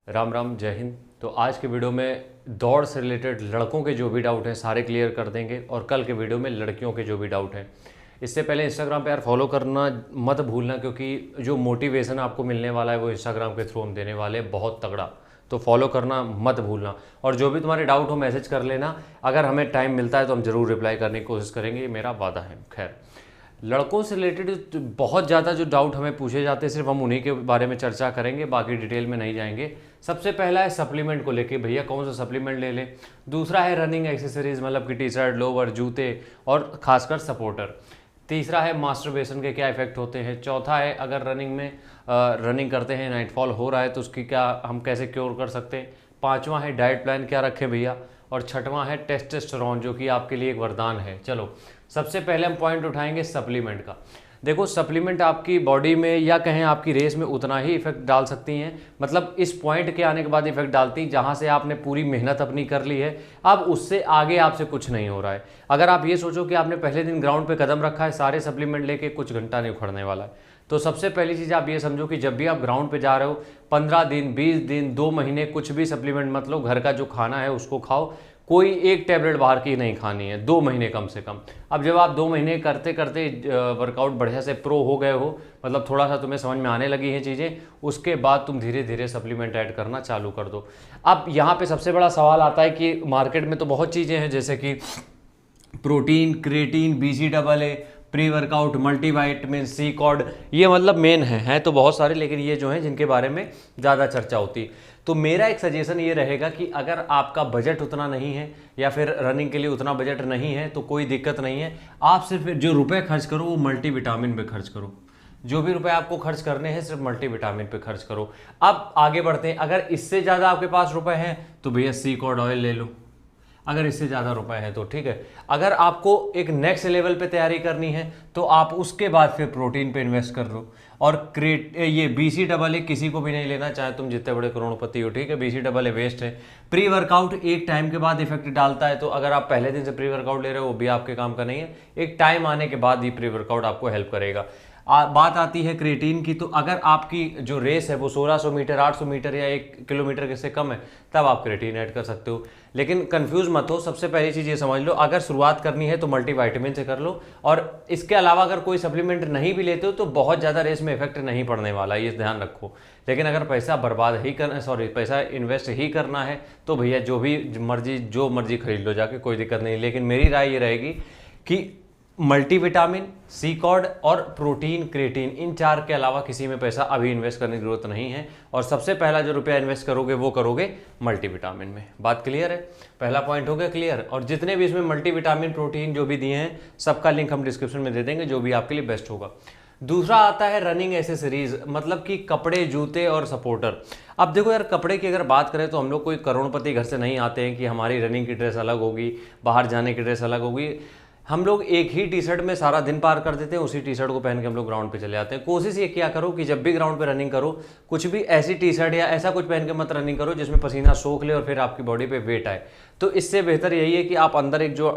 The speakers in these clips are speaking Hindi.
राम राम, जय हिंद। तो आज के वीडियो में दौड़ से रिलेटेड लड़कों के जो भी डाउट हैं सारे क्लियर कर देंगे और कल के वीडियो में लड़कियों के जो भी डाउट हैं। इससे पहले इंस्टाग्राम पे यार फॉलो करना मत भूलना, क्योंकि जो मोटिवेशन आपको मिलने वाला है वो इंस्टाग्राम के थ्रू हम देने वाले हैं, बहुत तगड़ा। तो फॉलो करना मत भूलना और जो भी तुम्हारे डाउट हो मैसेज कर लेना। अगर हमें टाइम मिलता है तो हम ज़रूर रिप्लाई करने की कोशिश करेंगे, ये मेरा वादा है। खैर, लड़कों से रिलेटेड बहुत ज़्यादा जो डाउट हमें पूछे जाते हैं सिर्फ हम उन्हीं के बारे में चर्चा करेंगे, बाकी डिटेल में नहीं जाएंगे। सबसे पहला है सप्लीमेंट को लेके, भैया कौन सा सप्लीमेंट ले लें। दूसरा है रनिंग एक्सेसरीज, मतलब कि टी शर्ट, लोवर, जूते और खासकर सपोर्टर। तीसरा है मास्टरबेशन के क्या इफेक्ट होते हैं। चौथा है अगर रनिंग में रनिंग करते हैं, नाइटफॉल हो रहा है तो उसकी क्या हम कैसे क्योर कर सकते हैं। पांचवा है डाइट प्लान क्या रखें भैया। और छठवां है टेस्टोस्टेरोन, जो कि आपके लिए एक वरदान है। चलो सबसे पहले हम पॉइंट उठाएंगे सप्लीमेंट का। देखो सप्लीमेंट आपकी बॉडी में या कहें आपकी रेस में उतना ही इफेक्ट डाल सकती हैं, मतलब इस पॉइंट के आने के बाद इफेक्ट डालती हैं जहां से आपने पूरी मेहनत अपनी कर ली है, अब उससे आगे आपसे कुछ नहीं हो रहा है। अगर आप ये सोचो कि आपने पहले दिन ग्राउंड पे कदम रखा है, सारे सप्लीमेंट लेके कुछ घंटा नहीं उखड़ने वाला है। तो सबसे पहली चीज़ आप ये समझो कि जब भी आप ग्राउंड पे जा रहे हो, 15 दिन, 20 दिन, 2 महीने कुछ भी सप्लीमेंट मत लो। घर का जो खाना है उसको खाओ, कोई एक टैबलेट बाहर की नहीं खानी है 2 महीने कम से कम। अब जब आप 2 महीने करते करते वर्कआउट बढ़िया से प्रो हो गए हो, मतलब थोड़ा सा तुम्हें समझ में आने लगी हैं चीज़ें, उसके बाद तुम धीरे धीरे सप्लीमेंट ऐड करना चालू कर दो। अब यहाँ पे सबसे बड़ा सवाल आता है कि मार्केट में तो बहुत चीज़ें हैं, जैसे कि protein, creatine, BCAA, pre workout, multivitamin, सी कॉर्ड, ये मतलब मेन है तो बहुत सारे, लेकिन ये जो हैं जिनके बारे में ज़्यादा चर्चा होती है। तो मेरा एक सजेशन ये रहेगा कि अगर आपका बजट उतना नहीं है या फिर रनिंग के लिए उतना बजट नहीं है तो कोई दिक्कत नहीं है। आप सिर्फ जो रुपए खर्च करो वो मल्टीविटामिन पे खर्च करो। जो भी रुपए आपको खर्च करने हैं सिर्फ मल्टीविटामिन पे खर्च करो। अब आगे बढ़ते हैं, अगर इससे ज़्यादा आपके पास रुपए हैं तो भैया सी कॉर्ड ऑयल ले लो, अगर इससे ज़्यादा रुपए हैं तो ठीक है। अगर आपको एक नेक्स्ट लेवल पे तैयारी करनी है तो आप उसके बाद फिर प्रोटीन पे इन्वेस्ट कर लो। और ये BCAA किसी को भी नहीं लेना, चाहे तुम जितने बड़े करोड़पति हो, ठीक है। BCAA वेस्ट है। प्री वर्कआउट एक टाइम के बाद इफेक्ट डालता है, तो अगर आप पहले दिन से प्री वर्कआउट ले रहे हो वो भी आपके काम का नहीं है, एक टाइम आने के बाद ही प्री वर्कआउट आपको हेल्प करेगा। बात आती है क्रिएटिन की, तो अगर आपकी जो रेस है वो 1600 मीटर, 800 मीटर या 1 किलोमीटर के से कम है, तब आप क्रिएटिन ऐड कर सकते हो। लेकिन कंफ्यूज मत हो, सबसे पहली चीज़ ये समझ लो, अगर शुरुआत करनी है तो मल्टीविटामिन से कर लो। और इसके अलावा अगर कोई सप्लीमेंट नहीं भी लेते हो तो बहुत ज़्यादा रेस में इफेक्ट नहीं पड़ने वाला, ये ध्यान रखो। लेकिन अगर पैसा बर्बाद ही करना, पैसा इन्वेस्ट ही करना है तो भैया जो मर्जी खरीद लो जाके, कोई दिक्कत नहीं। लेकिन मेरी राय ये रहेगी कि मल्टीविटामिन, सी कॉर्ड और प्रोटीन, क्रिएटिन, इन 4 के अलावा किसी में पैसा अभी इन्वेस्ट करने की जरूरत नहीं है। और सबसे पहला जो रुपया इन्वेस्ट करोगे वो करोगे मल्टीविटामिन में। बात क्लियर है? पहला पॉइंट हो गया क्लियर। और जितने भी इसमें मल्टीविटामिन, प्रोटीन जो भी दिए हैं, सबका लिंक हम डिस्क्रिप्शन में दे देंगे, जो भी आपके लिए बेस्ट होगा। दूसरा आता है रनिंग एसेसरीज, मतलब कि कपड़े, जूते और सपोर्टर। अब देखो यार, कपड़े की अगर बात करें तो हम लोग कोई करोड़पति घर से नहीं आते हैं कि हमारी रनिंग की ड्रेस अलग होगी, बाहर जाने की ड्रेस अलग होगी। हम लोग एक ही टी शर्ट में सारा दिन पार कर देते हैं, उसी टी शर्ट को पहन के हम लोग ग्राउंड पे चले जाते हैं। कोशिश ये किया करो कि जब भी ग्राउंड पे रनिंग करो, कुछ भी ऐसी टी शर्ट या ऐसा कुछ पहन के मत रनिंग करो जिसमें पसीना सोख ले और फिर आपकी बॉडी पे वेट आए। तो इससे बेहतर यही है कि आप अंदर एक जो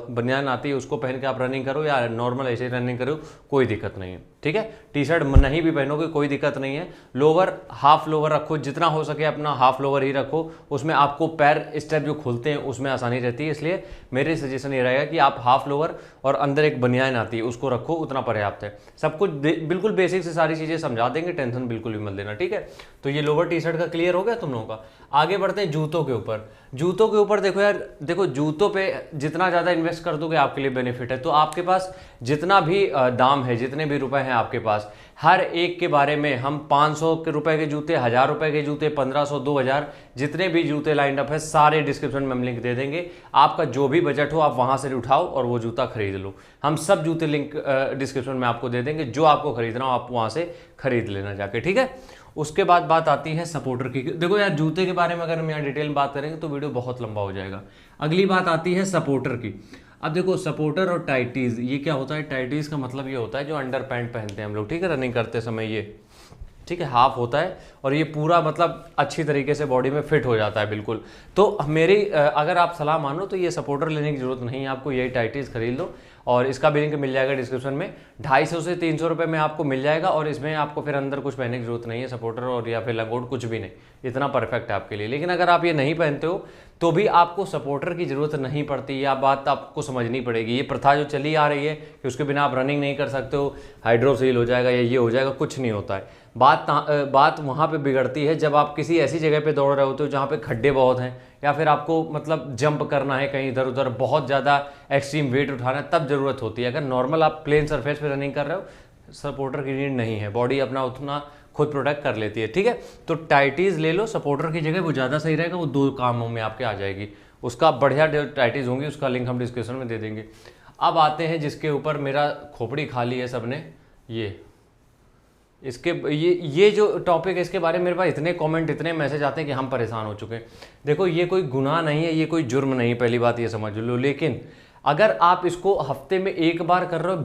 बनियान आती है उसको पहन के आप रनिंग करो, या नॉर्मल ऐसे ही रनिंग करो, कोई दिक्कत नहीं है, ठीक है। टी शर्ट नहीं भी पहनोगे कोई दिक्कत नहीं है। लोअर, हाफ लोअर रखो, जितना हो सके अपना हाफ लोअर ही रखो, उसमें आपको पैर स्टेप जो खुलते हैं उसमें आसानी रहती है। इसलिए मेरे सजेशन ये रहेगा कि आप हाफ लोअर और अंदर एक बनियान आती है उसको रखो, उतना पर्याप्त है। सब कुछ बिल्कुल बेसिक से सारी चीज़ें समझा देंगे, टेंशन बिल्कुल भी मत लेना, ठीक है। तो ये लोअर टी शर्ट का क्लियर हो गया तुम लोगों का। आगे बढ़ते हैं जूतों के ऊपर। जूतों के ऊपर देखो यार, देखो जूतों पे जितना ज़्यादा इन्वेस्ट कर दोगे आपके लिए बेनिफिट है। तो आपके पास जितना भी दाम है, जितने भी रुपए हैं आपके पास, हर एक के बारे में हम 500 के रुपए के जूते, 1000 रुपए के जूते, 1500, 2000, जितने भी जूते लाइन अप है सारे डिस्क्रिप्शन में हम लिंक दे देंगे। आपका जो भी बजट हो आप वहां से उठाओ और वो जूता खरीद लो। हम सब जूते लिंक डिस्क्रिप्शन में आपको दे देंगे, जो आपको खरीदना हो आप वहां से खरीद लेना जाके, ठीक है। उसके बाद बात आती है सपोर्टर की। देखो यार, जूते के बारे में अगर हम यहाँ डिटेल में बात करेंगे तो वीडियो बहुत लंबा हो जाएगा। अगली बात आती है सपोर्टर की। अब देखो सपोर्टर और टाइटीज, ये क्या होता है? टाइटीज का मतलब ये होता है जो अंडर पैंट पहनते हैं हम लोग, ठीक है, रनिंग करते समय, ये ठीक है, हाफ होता है और ये पूरा मतलब अच्छी तरीके से बॉडी में फिट हो जाता है बिल्कुल। तो मेरी अगर आप सलाह मानो तो ये सपोर्टर लेने की जरूरत नहीं है आपको, यही टाइटीज खरीद लो। और इसका भी लिंक मिल जाएगा डिस्क्रिप्शन में। 250 से 300 रुपये में आपको मिल जाएगा और इसमें आपको फिर अंदर कुछ पहनने की जरूरत नहीं है, सपोर्टर और या फिर लंगोट कुछ भी नहीं, इतना परफेक्ट है आपके लिए। लेकिन अगर आप ये नहीं पहनते हो तो भी आपको सपोर्टर की ज़रूरत नहीं पड़ती, यह बात आपको समझनी पड़ेगी। ये प्रथा जो चली आ रही है कि उसके बिना आप रनिंग नहीं कर सकते हो, हाइड्रोसील हो जाएगा या ये हो जाएगा, कुछ नहीं होता है। बात वहाँ पे बिगड़ती है जब आप किसी ऐसी जगह पे दौड़ रहे होते हो जहाँ पे खड्डे बहुत हैं या फिर आपको मतलब जंप करना है कहीं इधर उधर, बहुत ज़्यादा एक्सट्रीम वेट उठाना है, तब ज़रूरत होती है। अगर नॉर्मल आप प्लेन सरफेस पे रनिंग कर रहे हो सपोर्टर की नीड नहीं है, बॉडी अपना उतना खुद प्रोटेक्ट कर लेती है, ठीक है। तो टाइटीज़ ले लो सपोर्टर की जगह, वो ज़्यादा सही रहेगा, वो 2 कामों में आपके आ जाएगी। उसका बढ़िया टाइटीज़ होंगी, उसका लिंक हम डिस्क्रिप्शन में दे देंगे। अब आते हैं जिसके ऊपर मेरा खोपड़ी खाली है सबने, ये जो टॉपिक है इसके बारे में मेरे पास इतने कमेंट इतने मैसेज आते हैं कि हम परेशान हो चुके हैं। देखो ये कोई गुनाह नहीं है, ये कोई जुर्म नहीं है, पहली बात ये समझ लो। लेकिन अगर आप इसको हफ्ते में 1 बार कर रहे हो,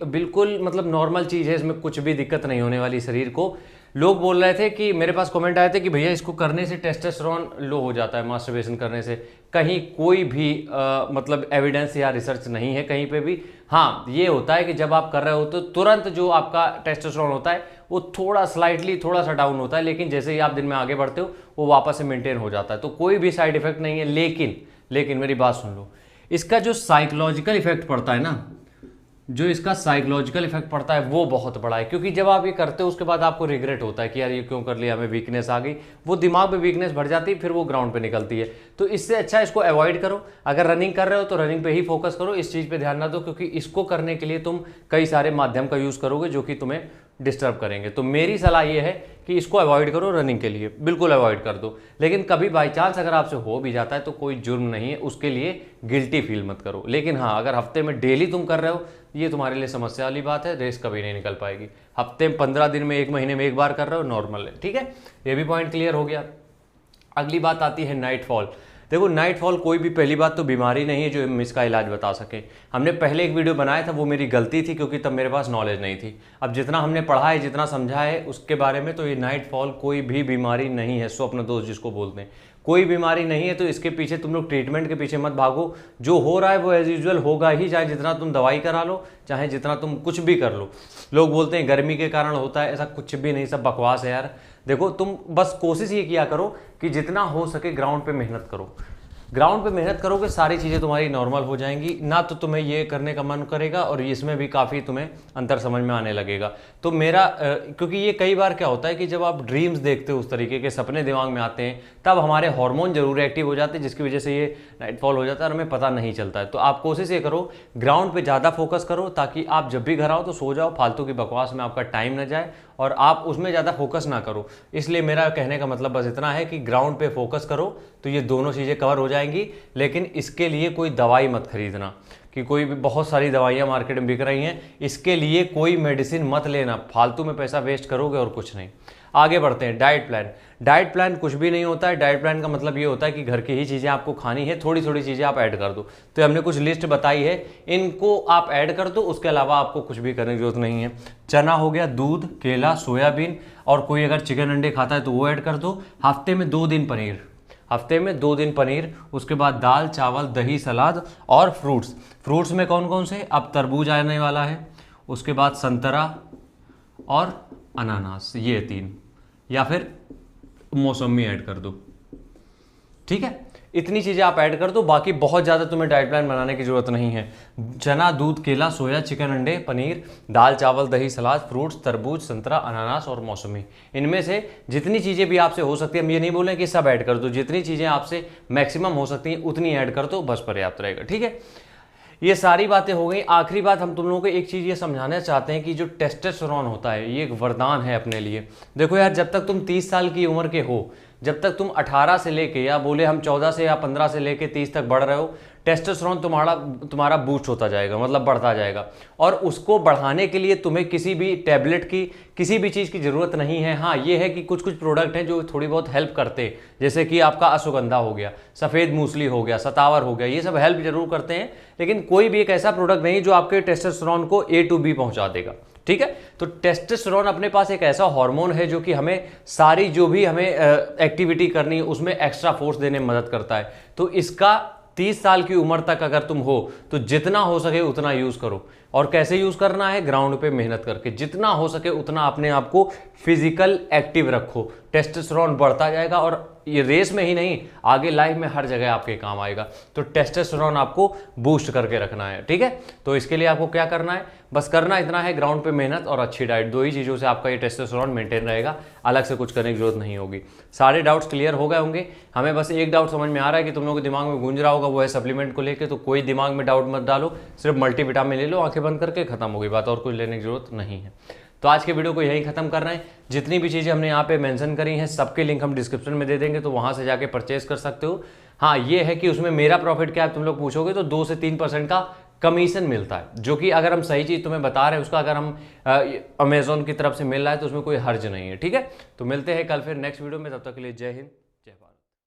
बिल्कुल मतलब नॉर्मल चीज़ है, इसमें कुछ भी दिक्कत नहीं होने वाली शरीर को। लोग बोल रहे थे कि मेरे पास कमेंट आए थे कि भैया इसको करने से टेस्टोस्टेरोन लो हो जाता है, मास्टरबेशन करने से। कहीं कोई भी मतलब एविडेंस या रिसर्च नहीं है कहीं पे भी। हाँ ये होता है कि जब आप कर रहे हो तो तुरंत जो आपका टेस्टोस्टेरोन होता है वो थोड़ा थोड़ा सा डाउन होता है, लेकिन जैसे ही आप दिन में आगे बढ़ते हो वो वापस से मेंटेन हो जाता है। तो कोई भी साइड इफेक्ट नहीं है। लेकिन मेरी बात सुन लो, इसका जो साइकोलॉजिकल इफेक्ट पड़ता है ना, जो इसका साइकोलॉजिकल इफेक्ट पड़ता है वो बहुत बड़ा है। क्योंकि जब आप ये करते हो उसके बाद आपको रिग्रेट होता है कि यार ये क्यों कर लिया, हमें वीकनेस आ गई, वो दिमाग में वीकनेस बढ़ जाती है, फिर वो ग्राउंड पे निकलती है। तो इससे अच्छा इसको अवॉइड करो। अगर रनिंग कर रहे हो तो रनिंग पे ही फोकस करो, इस चीज़ पे ध्यान ना दो, क्योंकि इसको करने के लिए तुम कई सारे माध्यम का यूज़ करोगे जो कि तुम्हें डिस्टर्ब करेंगे। तो मेरी सलाह ये है कि इसको अवॉइड करो, रनिंग के लिए बिल्कुल अवॉइड कर दो। लेकिन कभी बाई चांस अगर आपसे हो भी जाता है तो कोई जुर्म नहीं है, उसके लिए गिल्टी फील मत करो। लेकिन हाँ अगर हफ्ते में डेली तुम कर रहे हो, ये तुम्हारे लिए समस्या वाली बात है, रेस कभी नहीं निकल पाएगी। हफ्ते में 15 दिन में 1 महीने में 1 बार कर रहे हो, नॉर्मल है, ठीक है। ये भी पॉइंट क्लियर हो गया। अगली बात आती है नाइट फॉल। देखो नाइट फॉल कोई भी पहली बात तो बीमारी नहीं है जो हम इसका इलाज बता सकें। हमने पहले एक वीडियो बनाया था, वो मेरी गलती थी क्योंकि तब मेरे पास नॉलेज नहीं थी। अब जितना हमने पढ़ा है, जितना समझा है उसके बारे में, तो ये नाइट फॉल कोई भी बीमारी नहीं है, स्वप्न दोष जिसको बोलते हैं, कोई बीमारी नहीं है। तो इसके पीछे तुम लोग ट्रीटमेंट के पीछे मत भागो। जो हो रहा है वो एज यूजुअल होगा ही, चाहे जितना तुम दवाई करा लो, चाहे जितना तुम कुछ भी कर लो। लोग बोलते हैं गर्मी के कारण होता है, ऐसा कुछ भी नहीं, सब बकवास है यार। देखो तुम बस कोशिश ये किया करो कि जितना हो सके ग्राउंड पे मेहनत करो। ग्राउंड पे मेहनत करोगे सारी चीज़ें तुम्हारी नॉर्मल हो जाएंगी ना, तो तुम्हें ये करने का मन करेगा और इसमें भी काफ़ी तुम्हें अंतर समझ में आने लगेगा। तो मेरा क्योंकि ये कई बार क्या होता है कि जब आप ड्रीम्स देखते हो, उस तरीके के सपने दिमाग में आते हैं, तब हमारे हार्मोन जरूर एक्टिव हो जाते हैं, जिसकी वजह से ये नाइटफॉल हो जाता है और हमें पता नहीं चलता है। तो आप कोशिश ये करो ग्राउंड पर ज़्यादा फोकस करो, ताकि आप जब भी घर आओ तो सो जाओ, फालतू की बकवास में आपका टाइम ना जाए और आप उसमें ज़्यादा फोकस ना करो। इसलिए मेरा कहने का मतलब बस इतना है कि ग्राउंड पे फोकस करो तो ये दोनों चीज़ें कवर हो जाएंगी। लेकिन इसके लिए कोई दवाई मत खरीदना, कि कोई भी बहुत सारी दवाइयाँ मार्केट में बिक रही हैं, इसके लिए कोई मेडिसिन मत लेना, फालतू में पैसा वेस्ट करोगे और कुछ नहीं। आगे बढ़ते हैं। Diet plan. डाइट प्लान कुछ भी नहीं होता है। डाइट प्लान का मतलब ये होता है कि घर की ही चीज़ें आपको खानी है, थोड़ी थोड़ी चीज़ें आप ऐड कर दो। तो हमने कुछ लिस्ट बताई है, इनको आप ऐड कर दो, उसके अलावा आपको कुछ भी करने की जरूरत नहीं है। चना हो गया, दूध, केला, सोयाबीन, और कोई अगर चिकन अंडे खाता है तो वो ऐड कर दो। हफ्ते में 2 दिन पनीर, हफ्ते में 2 दिन पनीर। उसके बाद दाल, चावल, दही, सलाद और फ्रूट्स। फ्रूट्स में कौन कौन से? अब तरबूज आने वाला है, उसके बाद संतरा और अनानास, ये 3, या फिर मौसमी ऐड कर दो, ठीक है। इतनी चीज़ें आप ऐड कर दो, बाकी बहुत ज़्यादा तुम्हें डाइट प्लान बनाने की ज़रूरत नहीं है। चना, दूध, केला, सोया, चिकन, अंडे, पनीर, दाल, चावल, दही, सलाद, फ्रूट्स, तरबूज, संतरा, अनानास और मौसमी, इनमें से जितनी चीज़ें भी आपसे हो सकती है, हम ये नहीं बोलें कि सब ऐड कर दो, जितनी चीज़ें आपसे मैक्सिमम हो सकती हैं उतनी ऐड कर दो, बस पर्याप्त रहेगा, ठीक है। ये सारी बातें हो गई। आखिरी बात हम तुम लोगों को एक चीज़ ये समझाना चाहते हैं कि जो टेस्टोस्टेरोन होता है ये एक वरदान है अपने लिए। देखो यार, जब तक तुम 30 साल की उम्र के हो, जब तक तुम 18 से लेके, या बोले हम 14 से या 15 से लेके 30 तक बढ़ रहे हो, टेस्टोस्टेरोन तुम्हारा बूस्ट होता जाएगा, मतलब बढ़ता जाएगा। और उसको बढ़ाने के लिए तुम्हें किसी भी टैबलेट की, किसी भी चीज़ की ज़रूरत नहीं है। हाँ ये है कि कुछ कुछ प्रोडक्ट हैं जो थोड़ी बहुत हेल्प करते हैं, जैसे कि आपका अश्वगंधा हो गया, सफ़ेद मूसली हो गया, सतावर हो गया, ये सब हेल्प जरूर करते हैं। लेकिन कोई भी एक ऐसा प्रोडक्ट नहीं जो आपके टेस्टोस्टेरोन को A to B पहुँचा देगा, ठीक है। तो टेस्टोस्टेरोन अपने पास एक ऐसा हार्मोन है जो कि हमें सारी जो भी हमें एक्टिविटी करनी है उसमें एक्स्ट्रा फोर्स देने में मदद करता है। तो इसका 30 साल की उम्र तक अगर तुम हो तो जितना हो सके उतना यूज़ करो। और कैसे यूज़ करना है? ग्राउंड पे मेहनत करके, जितना हो सके उतना अपने आप को फिजिकल एक्टिव रखो, टेस्टोस्टेरोन बढ़ता जाएगा और ये रेस में ही नहीं, आगे लाइफ में हर जगह आपके काम आएगा। तो टेस्टोस्टेरोन आपको बूस्ट करके रखना है, ठीक है। तो इसके लिए आपको क्या करना है? बस करना इतना है, ग्राउंड पे मेहनत और अच्छी डाइट, दो ही चीज़ों से आपका ये टेस्टोस्टेरोन मेंटेन रहेगा, अलग से कुछ करने की जरूरत नहीं होगी। सारे डाउट्स क्लियर हो गए होंगे। हमें बस एक डाउट समझ में आ रहा है कि तुम लोगों के दिमाग में गूंज रहा होगा, वो है सप्लीमेंट को लेकर। तो कोई दिमाग में डाउट मत डालो, सिर्फ मल्टीविटामिन ले लो, आंखें बंद करके, खत्म हो गई बात, और कुछ लेने की जरूरत नहीं है। तो आज के वीडियो को यहीं खत्म कर रहे हैं। जितनी भी चीज़ें हमने यहाँ पे मेंशन करी हैं सबके लिंक हम डिस्क्रिप्शन में दे देंगे, तो वहाँ से जाके परचेज कर सकते हो। हाँ, ये है कि उसमें मेरा प्रॉफिट क्या है तुम लोग पूछोगे, तो 2 से 3% का कमीशन मिलता है, जो कि अगर हम सही चीज़ तुम्हें बता रहे हैं उसका अगर हम अमेजोन की तरफ से मिल रहा है तो उसमें कोई हर्ज नहीं है, ठीक है। तो मिलते हैं कल फिर नेक्स्ट वीडियो में, तब तक के लिए जय हिंद।